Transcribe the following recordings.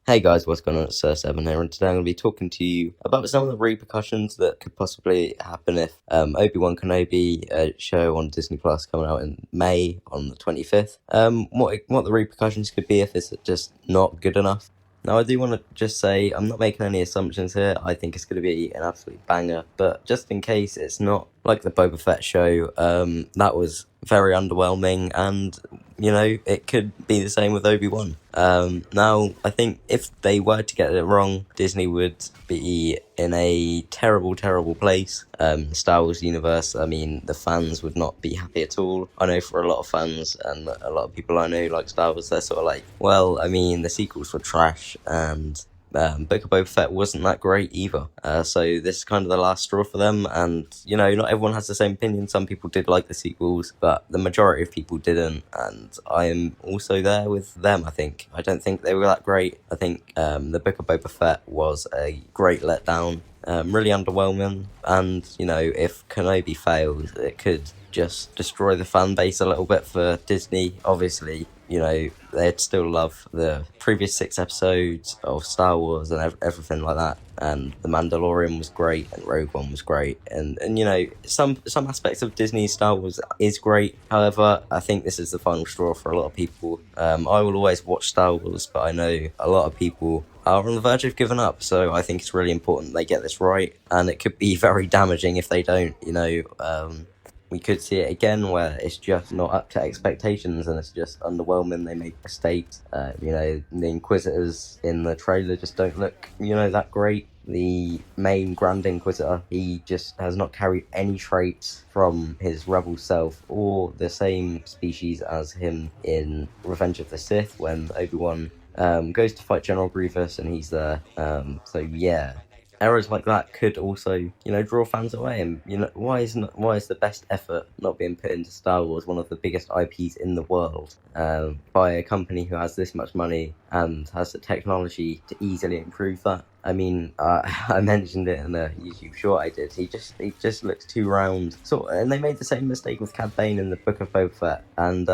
Hey guys, what's going on? It's Sir7 here, and today I'm going to be talking to you about some of the repercussions that could possibly happen if Obi-Wan Kenobi show on Disney Plus coming out in May on the 25th. What the repercussions could be if it's just not good enough. Now, I do want to just say I'm not making any assumptions here. I think it's going to be an absolute banger, but just in case it's not like the Boba Fett show, that was very underwhelming, and it could be the same with Obi-Wan. Now, I think if they were to get it wrong, Disney would be in a terrible, terrible place. Star Wars universe, I mean, the fans would not be happy at all. I know for a lot of fans and a lot of people I know like Star Wars, they're sort of like, well, I mean, the sequels were trash, and Book of Boba Fett wasn't that great either. So this is kind of the last straw for them, and not everyone has the same opinion. Some people did like the sequels, but the majority of people didn't, and I am also there with them. I don't think they were that great. I think the Book of Boba Fett was a great letdown, really underwhelming, and if Kenobi fails, it could just destroy the fan base a little bit for Disney. Obviously, they'd still love the previous 6 episodes of Star Wars and everything like that. And The Mandalorian was great, and Rogue One was great, and some aspects of Disney Star Wars is great. However, I think this is the final straw for a lot of people. I will always watch Star Wars, but I know a lot of people are on the verge of giving up. So I think it's really important they get this right, and it could be very damaging if they don't. We could see it again where it's just not up to expectations and it's just underwhelming. They make mistakes. The Inquisitors in the trailer just don't look, that great. The main Grand Inquisitor, he just has not carried any traits from his rebel self or the same species as him in Revenge of the Sith when Obi-Wan goes to fight General Grievous and he's there. Errors like that could also, draw fans away. And why is the best effort not being put into Star Wars, one of the biggest IPs in the world, by a company who has this much money and has the technology to easily improve that? I mean, I mentioned it in a YouTube short I did. He just looks too round. And they made the same mistake with Cad Bane in the Book of Boba Fett. And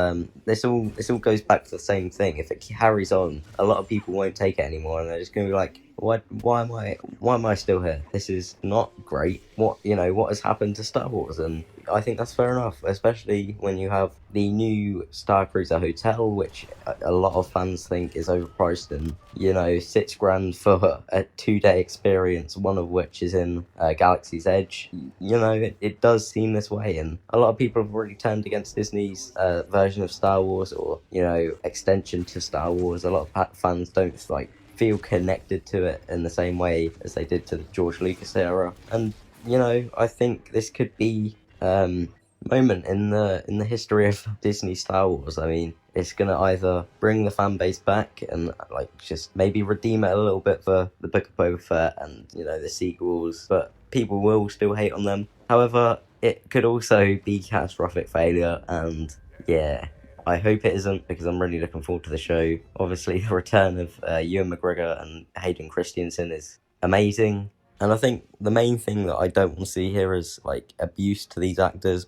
this all goes back to the same thing. If it carries on, a lot of people won't take it anymore, and they're just going to be like, why am I still here? This is not great. What has happened to Star Wars? And I think that's fair enough, especially when you have the new Star Cruiser Hotel, which a lot of fans think is overpriced, and $6,000 for a 2-day experience, one of which is in Galaxy's Edge. It does seem this way, and a lot of people have already turned against Disney's version of Star Wars, or extension to Star Wars. A lot of fans don't feel connected to it in the same way as they did to the George Lucas era, and I think this could be moment in the history of Disney Star Wars. I mean, it's gonna either bring the fan base back and just maybe redeem it a little bit for the Book of Boba Fett and the sequels, but people will still hate on them. However, it could also be catastrophic failure, and I hope it isn't, because I'm really looking forward to the show. Obviously, the return of Ewan McGregor and Hayden Christensen is amazing. And I think the main thing that I don't want to see here is abuse to these actors,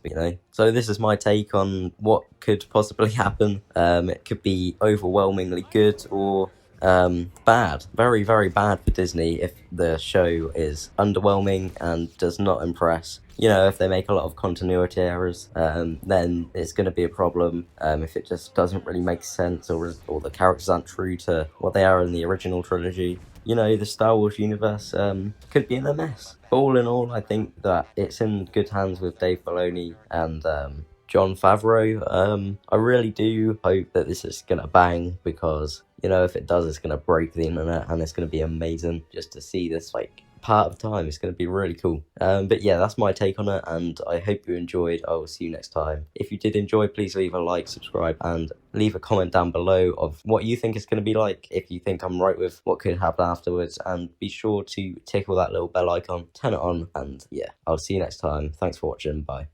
So this is my take on what could possibly happen. It could be overwhelmingly good or bad, very, very bad for Disney if the show is underwhelming and does not impress. If they make a lot of continuity errors, then it's going to be a problem. If it just doesn't really make sense, or the characters aren't true to what they are in the original trilogy, the Star Wars universe could be in a mess. But all in all, I think that it's in good hands with Dave Filoni and Jon Favreau. I really do hope that this is going to bang, because, if it does, it's going to break the internet, and it's going to be amazing just to see this, part of time. It's going to be really cool. But yeah, that's my take on it, and I hope you enjoyed. I will see you next time. If you did enjoy, please leave a like, subscribe, and leave a comment down below of what you think it's going to be like, if you think I'm right with what could happen afterwards, and be sure to tickle that little bell icon, turn it on, and yeah, I'll see you next time. Thanks for watching. Bye.